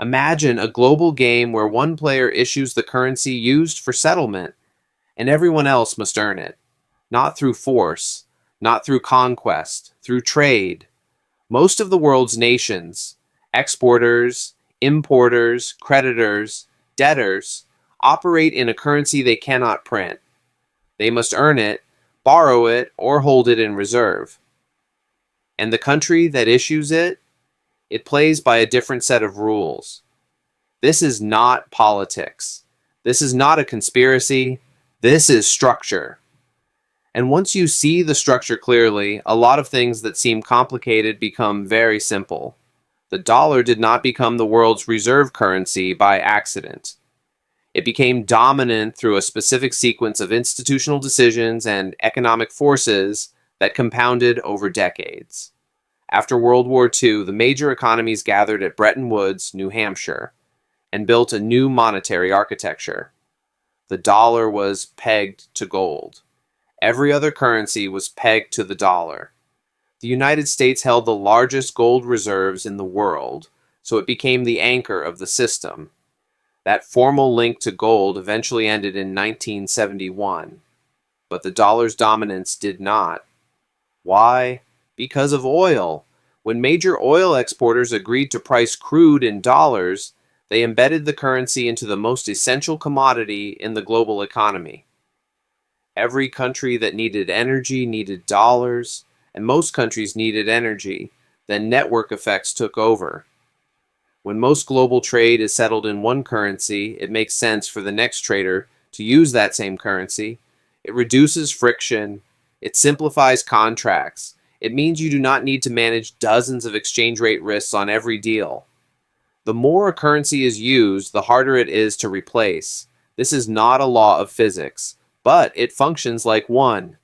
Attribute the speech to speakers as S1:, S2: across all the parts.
S1: Imagine a global game where one player issues the currency used for settlement, and everyone else must earn it. Not through force, not through conquest, through trade. Most of the world's nations, exporters, importers, creditors, debtors, operate in a currency they cannot print. They must earn it, borrow it, or hold it in reserve. And the country that issues it, it plays by a different set of rules. This is not politics. This is not a conspiracy. This is structure. And once you see the structure clearly, a lot of things that seem complicated become very simple. The dollar did not become the world's reserve currency by accident. It became dominant through a specific sequence of institutional decisions and economic forces that compounded over decades. After World War II, the major economies gathered at Bretton Woods, New Hampshire, and built a new monetary architecture. The dollar was pegged to gold. Every other currency was pegged to the dollar. The United States held the largest gold reserves in the world, so it became the anchor of the system. That formal link to gold eventually ended in 1971, but the dollar's dominance did not. Why? Because of oil. When major oil exporters agreed to price crude in dollars, they embedded the currency into the most essential commodity in the global economy. Every country that needed energy needed dollars, and most countries needed energy. Then network effects took over. When most global trade is settled in one currency, it makes sense for the next trader to use that same currency. It reduces friction. It simplifies contracts. It means you do not need to manage dozens of exchange rate risks on every deal. The more a currency is used, the harder it is to replace. This is not a law of physics, but it functions like one.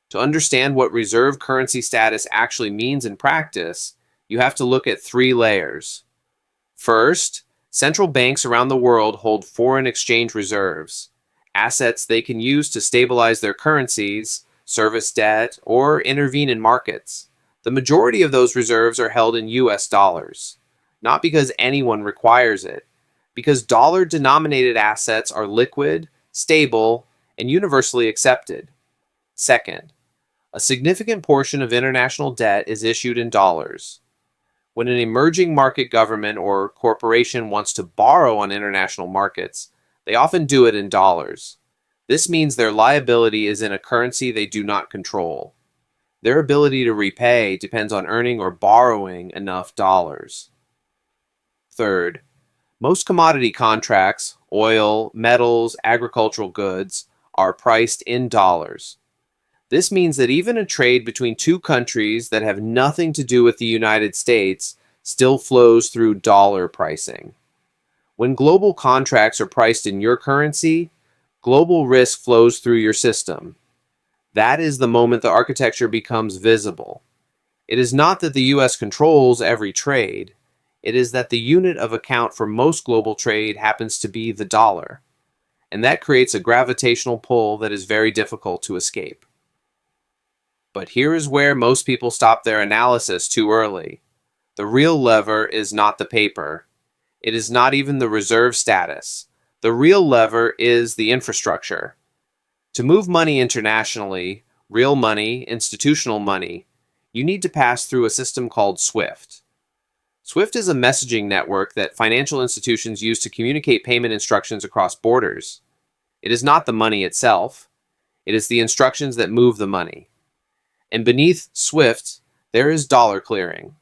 S1: To understand what reserve currency status actually means in practice, you have to look at three layers. First, central banks around the world hold foreign exchange reserves, assets they can use to stabilize their currencies, service debt, or intervene in markets. The majority of those reserves are held in US dollars, not because anyone requires it, because dollar-denominated assets are liquid, stable, and universally accepted. Second, a significant portion of international debt is issued in dollars. When an emerging market government or corporation wants to borrow on international markets, they often do it in dollars. This means their liability is in a currency they do not control. Their ability to repay depends on earning or borrowing enough dollars. Third, most commodity contracts, oil, metals, agricultural goods, are priced in dollars. This means that even a trade between two countries that have nothing to do with the United States still flows through dollar pricing. When global contracts are priced in your currency, global risk flows through your system. That is the moment the architecture becomes visible. It is not that the US controls every trade. It is that the unit of account for most global trade happens to be the dollar. And that creates a gravitational pull that is very difficult to escape. But here is where most people stop their analysis too early. The real lever is not the paper. It is not even the reserve status. The real lever is the infrastructure. To move money internationally, real money, institutional money, you need to pass through a system called SWIFT. SWIFT is a messaging network that financial institutions use to communicate payment instructions across borders. It is not the money itself. It is the instructions that move the money. And beneath SWIFT, there is dollar clearing.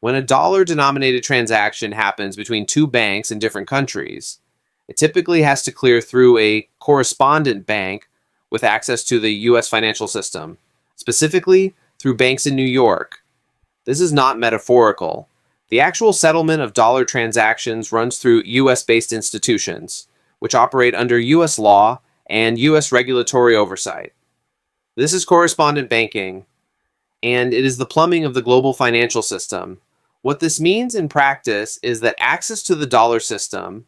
S1: When a dollar-denominated transaction happens between two banks in different countries, it typically has to clear through a correspondent bank with access to the U.S. financial system, specifically through banks in New York. This is not metaphorical. The actual settlement of dollar transactions runs through U.S.-based institutions, which operate under U.S. law and U.S. regulatory oversight. This is correspondent banking, and it is the plumbing of the global financial system. What this means in practice is that access to the dollar system,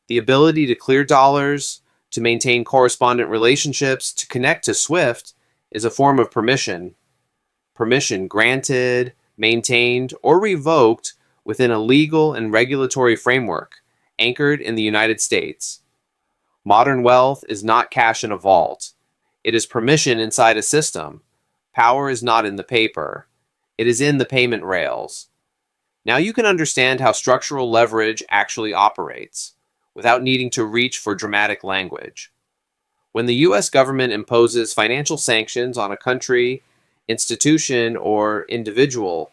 S1: the ability to clear dollars, to maintain correspondent relationships, to connect to SWIFT, is a form of permission. Permission granted, maintained, or revoked within a legal and regulatory framework anchored in the United States. Modern wealth is not cash in a vault. It is permission inside a system. Power is not in the paper. It is in the payment rails. Now you can understand how structural leverage actually operates, without needing to reach for dramatic language. When the US government imposes financial sanctions on a country, institution, or individual,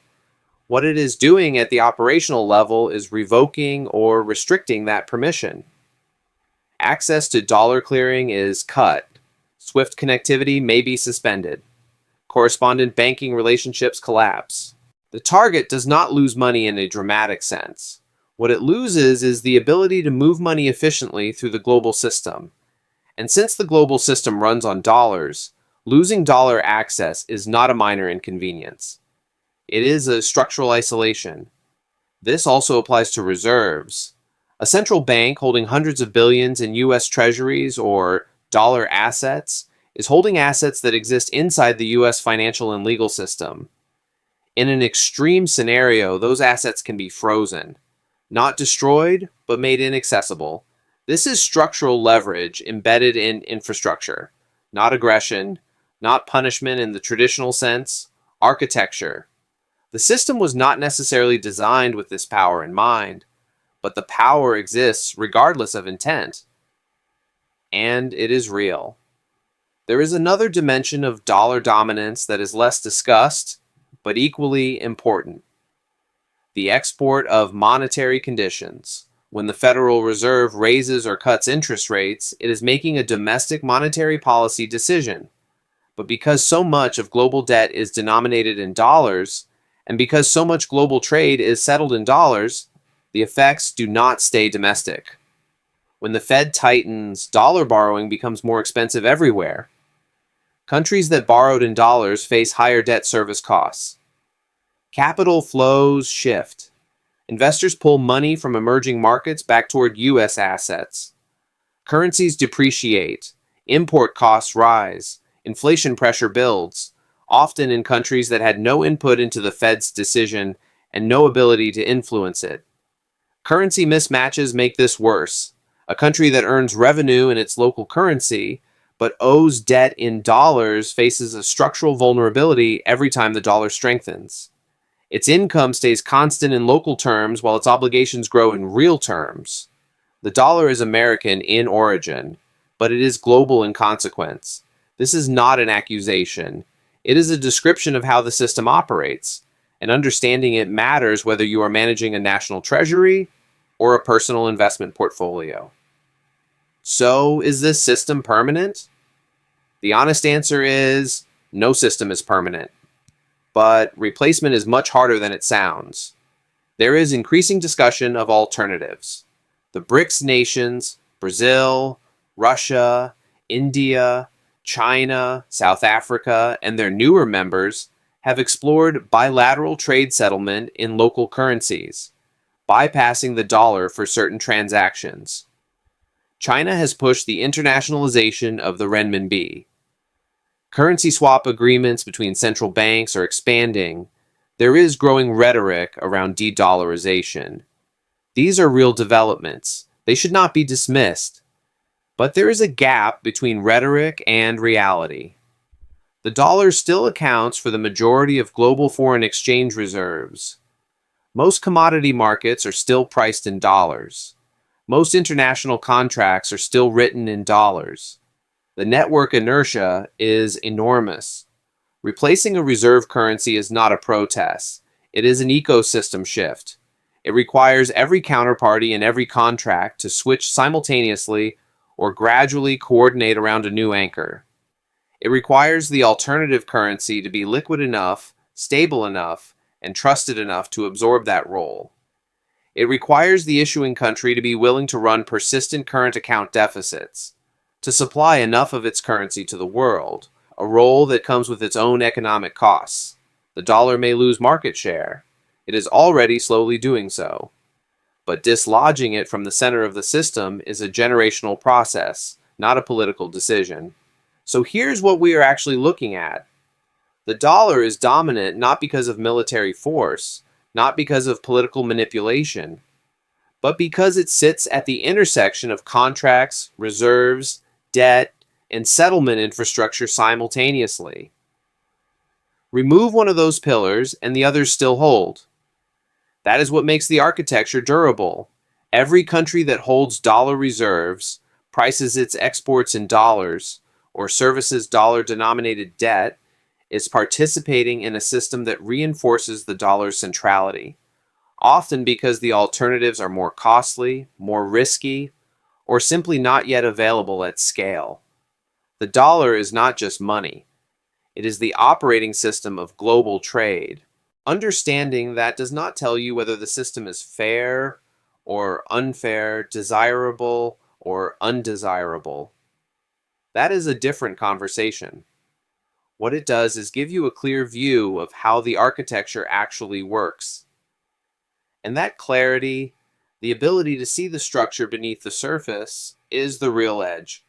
S1: what it is doing at the operational level is revoking or restricting that permission. Access to dollar clearing is cut. SWIFT connectivity may be suspended. Correspondent banking relationships collapse. The target does not lose money in a dramatic sense. What it loses is the ability to move money efficiently through the global system. And since the global system runs on dollars, losing dollar access is not a minor inconvenience. It is a structural isolation. This also applies to reserves. A central bank holding hundreds of billions in US treasuries or dollar assets is holding assets that exist inside the US financial and legal system. In an extreme scenario, those assets can be frozen. Not destroyed, but made inaccessible. This is structural leverage embedded in infrastructure. Not aggression, not punishment in the traditional sense, architecture. The system was not necessarily designed with this power in mind, but the power exists regardless of intent. And it is real. There is another dimension of dollar dominance that is less discussed, but equally important. The export of monetary conditions. When the Federal Reserve raises or cuts interest rates, it is making a domestic monetary policy decision. But because so much of global debt is denominated in dollars, and because so much global trade is settled in dollars, the effects do not stay domestic. When the Fed tightens, dollar borrowing becomes more expensive everywhere. Countries that borrowed in dollars face higher debt service costs. Capital flows shift. Investors pull money from emerging markets back toward US assets. Currencies depreciate. Import costs rise. Inflation pressure builds, often in countries that had no input into the Fed's decision and no ability to influence it. Currency mismatches make this worse. A country that earns revenue in its local currency but owes debt in dollars faces a structural vulnerability every time the dollar strengthens. Its income stays constant in local terms while its obligations grow in real terms. The dollar is American in origin, but it is global in consequence. This is not an accusation. It is a description of how the system operates, and understanding it matters whether you are managing a national treasury or a personal investment portfolio. So, is this system permanent? The honest answer is no system is permanent. But replacement is much harder than it sounds. There is increasing discussion of alternatives. The BRICS nations, Brazil, Russia, India, China, South Africa, and their newer members have explored bilateral trade settlement in local currencies, bypassing the dollar for certain transactions. China has pushed the internationalization of the renminbi. Currency swap agreements between central banks are expanding. There is growing rhetoric around de-dollarization. These are real developments. They should not be dismissed. But there is a gap between rhetoric and reality. The dollar still accounts for the majority of global foreign exchange reserves. Most commodity markets are still priced in dollars. Most international contracts are still written in dollars. The network inertia is enormous. Replacing a reserve currency is not a protest. It is an ecosystem shift. It requires every counterparty and every contract to switch simultaneously or gradually coordinate around a new anchor. It requires the alternative currency to be liquid enough, stable enough, and trusted enough to absorb that role. It requires the issuing country to be willing to run persistent current account deficits, to supply enough of its currency to the world, a role that comes with its own economic costs. The dollar may lose market share. It is already slowly doing so. But dislodging it from the center of the system is a generational process, not a political decision. So here's what we are actually looking at. The dollar is dominant not because of military force, not because of political manipulation, but because it sits at the intersection of contracts, reserves, debt, and settlement infrastructure simultaneously. Remove one of those pillars, and the others still hold. That is what makes the architecture durable. Every country that holds dollar reserves, prices its exports in dollars, or services dollar-denominated debt, is participating in a system that reinforces the dollar's centrality, often because the alternatives are more costly, more risky, or simply not yet available at scale. The dollar is not just money. It is the operating system of global trade. Understanding that does not tell you whether the system is fair or unfair, desirable or undesirable. That is a different conversation. What it does is give you a clear view of how the architecture actually works. And that clarity, the ability to see the structure beneath the surface, is the real edge.